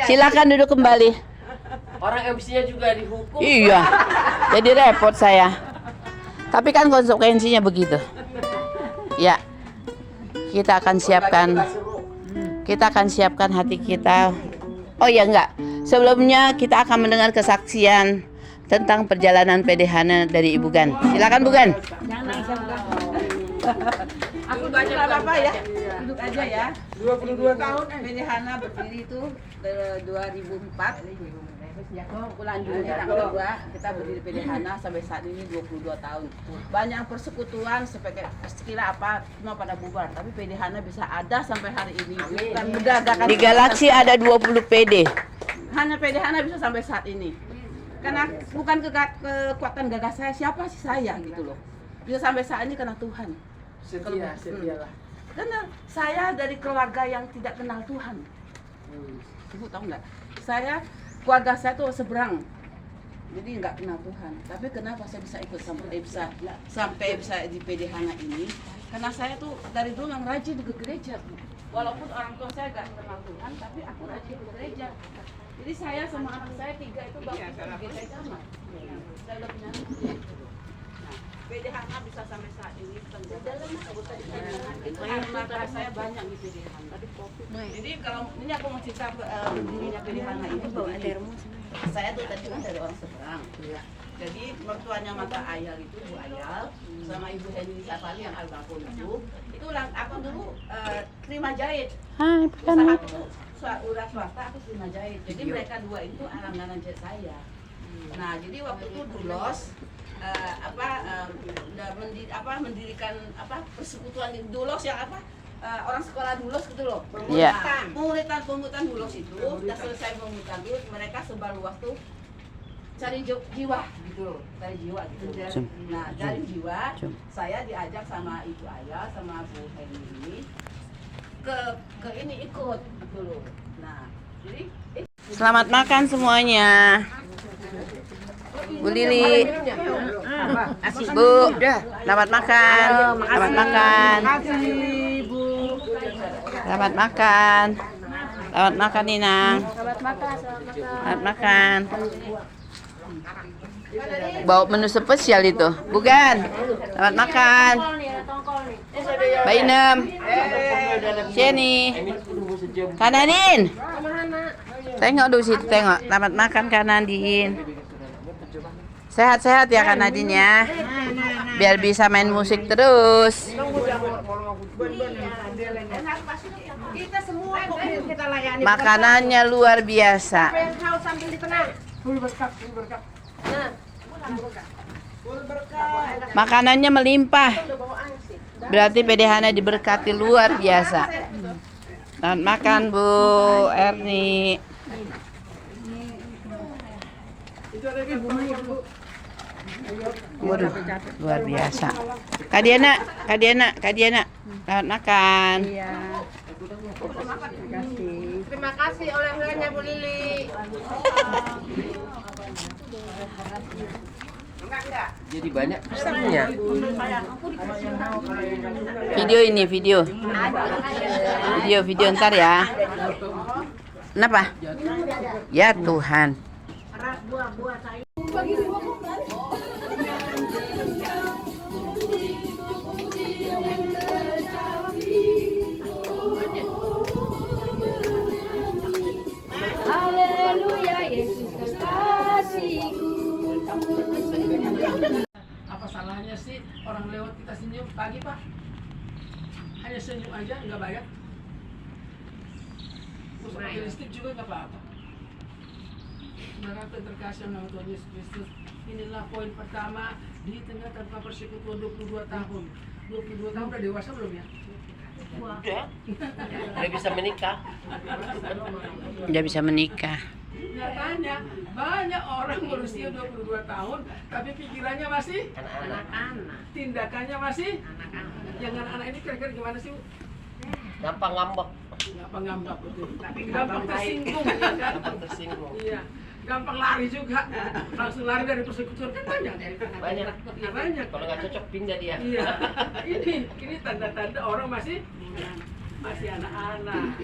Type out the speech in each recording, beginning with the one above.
Silakan duduk kembali. Orang MC-nya juga dihukum. Iya. Jadi repot saya. Tapi kan konsekuensinya begitu. Ya. Kita akan siapkan hati kita. Oh ya enggak. Sebelumnya kita akan mendengar kesaksian tentang perjalanan PD Hana dari Ibu Gan. Silakan Bu Gan. Aku banyak apa ya? Duduk aja ya. 22 tahun PD Hana berdiri itu 2004. Bulan Juni tanggal 2 kita berdiri PD Hana sampai saat ini 22 tahun. Banyak persekutuan sekira apa cuma pada bubar, tapi PD Hana bisa ada sampai hari ini. Bukan menggagakan. Di Galaksi ada 20 PD. Hanya PD Hana bisa sampai saat ini. Karena bukan kekuatan gagah saya, siapa sih saya gitu loh. Bisa sampai saat ini karena Tuhan. Setialah. Karena saya dari keluarga yang tidak kenal Tuhan. Ibu tahu nggak? Keluarga saya tuh seberang, jadi nggak kenal Tuhan. Tapi kenapa saya bisa ikut sampai bisa di PD Hana ini? Karena saya tuh dari dulu yang rajin ke gereja. Walaupun orang tua saya nggak kenal Tuhan, tapi aku rajin ke gereja. Jadi saya sama anak saya 3 itu bakal ke gereja sama. Saya udah punya anak. PD Hana bisa sampai saat ini karena saya banyak di PD Hana. Jadi kalau ini aku mau cerita berdirinya PD Hana ini bahwa saya tuh tadi kan dari orang seberang. Jadi mertuanya Mata Ayal itu Bu Ayal sama Ibu Henry Safali yang almarhum itu aku dulu terima jahit. Usaha itu udah swasta, aku terima jahit. Jadi mereka dua itu langganan jahit saya. Nah jadi waktu itu Dulos mendirikan persekutuan Dulos yang orang sekolah Dulos gitu loh. Pengurutan Dulos itu udah selesai pengurutan dulu, mereka sebar luas tuh cari jiwa gitu loh, cari jiwa gitu. Nah dari jiwa saya diajak sama Ibu Ayah sama Bu Henry ini ke ini ikut gitu loh. Nah jadi Selamat makan semuanya. Bu Lili. Bu, selamat makan. Selamat makan. Selamat makan. Selamat makan Ninang. Selamat makan. Bawa menu spesial itu. Bukan. Selamat makan. Mbak Inem. Jenny. Kanadin. Tengok dulu situ, tengok. Selamat makan Kanadin. Sehat-sehat ya Kanadin ya. Biar bisa main musik terus. Makanannya luar biasa. Makanannya melimpah. Berarti PD Hana diberkati luar biasa. Selamat makan Bu Erni. Waduh, luar biasa. Kak Diana. Selamat makan. Terima kasih oleh-olehnya Bu Lili. Jadi banyak pesannya. Video ntar ya. Kenapa? Ya Tuhan. Haleluya, Yesus kekasihku. Apa salahnya sih orang lewat kita senyum pagi Pak? Hanya senyum aja nggak bayar. Terus pakai listrik juga nggak apa-apa. Saudara terkasih nama Tuhan Yesus Kristus, inilah poin pertama di tengah tanpa persekutuan 22 tahun. 22 tahun udah dewasa belum ya? Udah. Udah bisa menikah. Udah bisa menikah. Nyatanya banyak orang berusia 22 tahun tapi pikirannya masih Anak-anak. tindakannya masih yang anak-anak ini kira-kira gimana sih Bu? Gampang ngambek. Gampang ngambek betul. Gampang tersinggung ya kan? Gampang tersinggung. Iya. Gampang lari juga. Langsung lari dari persekutuan kan banyak. Banyak. Iya banyak. Kalau nggak cocok pindah dia. Iya. Ini tanda-tanda orang masih anak-anak.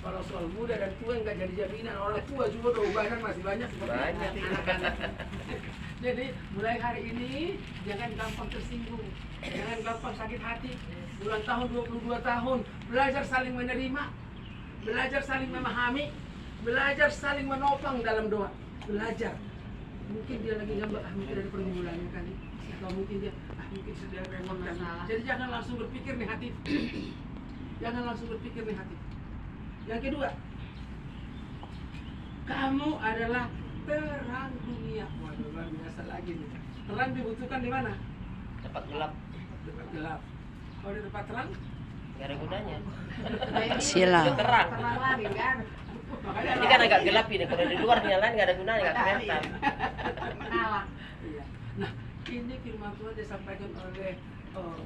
Kalau soal muda dan tua nggak jadi jaminan. Orang tua juga udah ubanan masih banyak seperti Banyak. anak-anak. Jadi mulai hari ini jangan gampang tersinggung, jangan gampang sakit hati. Ulang tahun 22 tahun, belajar saling menerima, belajar saling memahami, belajar saling menopang dalam doa. Belajar. Mungkin dia lagi ngambek, mungkin ada pergumulannya kali, atau mungkin dia mungkin sedang repot kali. Jadi jangan langsung berpikir negatif. Jangan langsung berpikir negatif. Yang kedua, kamu adalah terang dunia. Waduh, luar biasa lagi nih. Terang dibutuhkan di mana? Tempat gelap. Tempat gelap. Kalau di tempat terang, Gak ada gunanya. Silang. Itu terang. Terang lagi kan. makanya Ini kan agak gelap ini. Kalau di luar nyalain gak ada gunanya, gak kelihatan. Kalah. Iya. Nah, ini firman Tuhan disampaikan oleh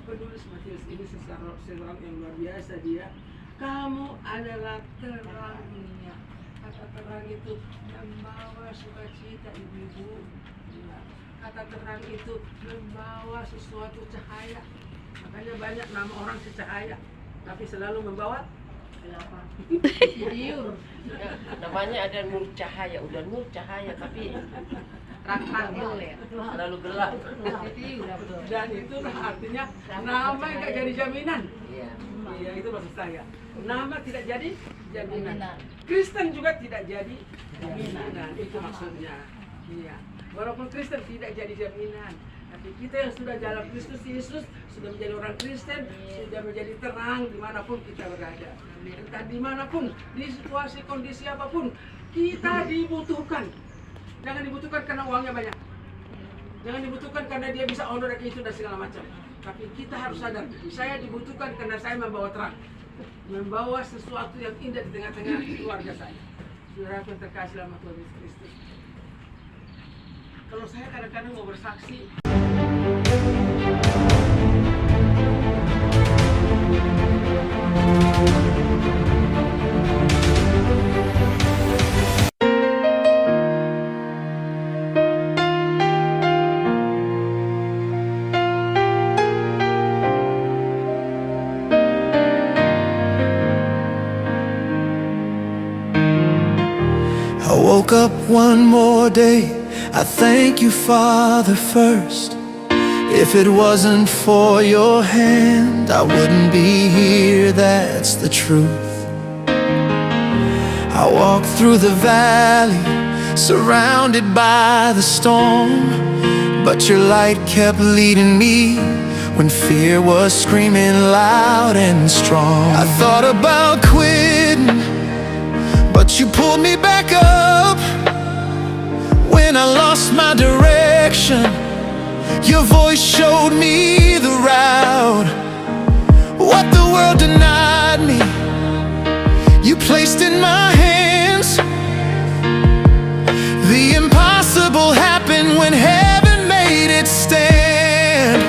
penulis Matius ini seorang yang luar biasa dia. Kamu adalah terang dunia. Kata terang itu membawa sukacita ibu-ibu. Ya. Kata terang itu membawa sesuatu cahaya. Makanya banyak nama orang si cahaya, tapi selalu membawa Kenapa? tiur. Namanya ada nur cahaya. Udah nur cahaya tapi Terang dulu ya. terlalu gelap. Jadi udah betul. Dan itu artinya nama nggak jadi jaminan. Iya. Iya, itu maksud saya. Nama tidak jadi jaminan. Kristen juga tidak jadi jaminan. Itu maksudnya. Iya. Walaupun Kristen tidak jadi jaminan, tapi kita yang sudah dalam Kristus Yesus sudah menjadi orang Kristen, sudah menjadi terang dimanapun kita berada. Entah dimanapun, di situasi kondisi apapun, kita dibutuhkan. Jangan dibutuhkan karena uangnya banyak. Jangan dibutuhkan karena dia bisa honor dan itu dan segala macam. Tapi kita harus sadar, saya dibutuhkan karena saya membawa terang, membawa sesuatu yang indah di tengah-tengah keluarga saya. Saudara yang terkasih dalam Tuhan Yesus Kristus. Kalau saya kadang-kadang mau bersaksi, I woke up one more day, I thank you, Father, first. If it wasn't for your hand, I wouldn't be here, that's the truth. I walked through the valley, surrounded by the storm, but your light kept leading me when fear was screaming loud and strong. I thought about quitting, but you pulled me back up. When I lost my direction, your voice showed me the route. What the world denied me, you placed in my hands. The impossible happened when heaven made it stand.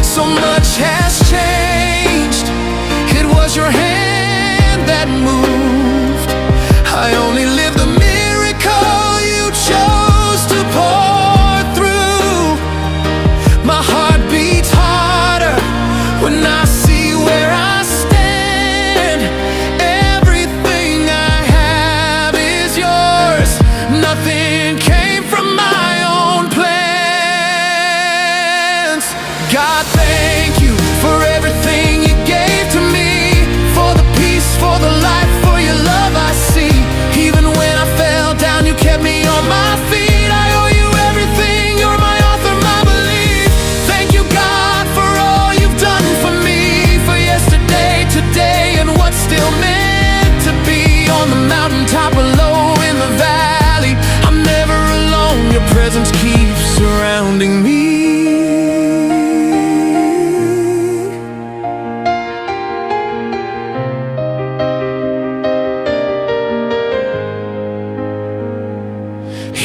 So much has changed, it was your hand that moved. I only live the miracle you chose to pour through. My heart beats harder when I see where I stand. Everything I have is yours. Nothing came from my own plans. God, thank you for everything you gave to me, for the peace, for the life, for your love I see. Even when I fell down, you kept me on my feet. I owe you everything, you're my author, my belief. Thank you, God, for all you've done for me, for yesterday, today, and what's still meant to be. On the mountaintop or low in the valley, I'm never alone, your presence keeps surrounding me.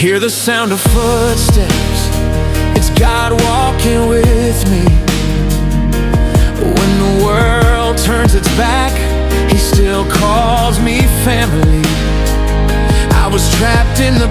Hear the sound of footsteps, it's God walking with me. When the world turns its back, He still calls me family. I was trapped in the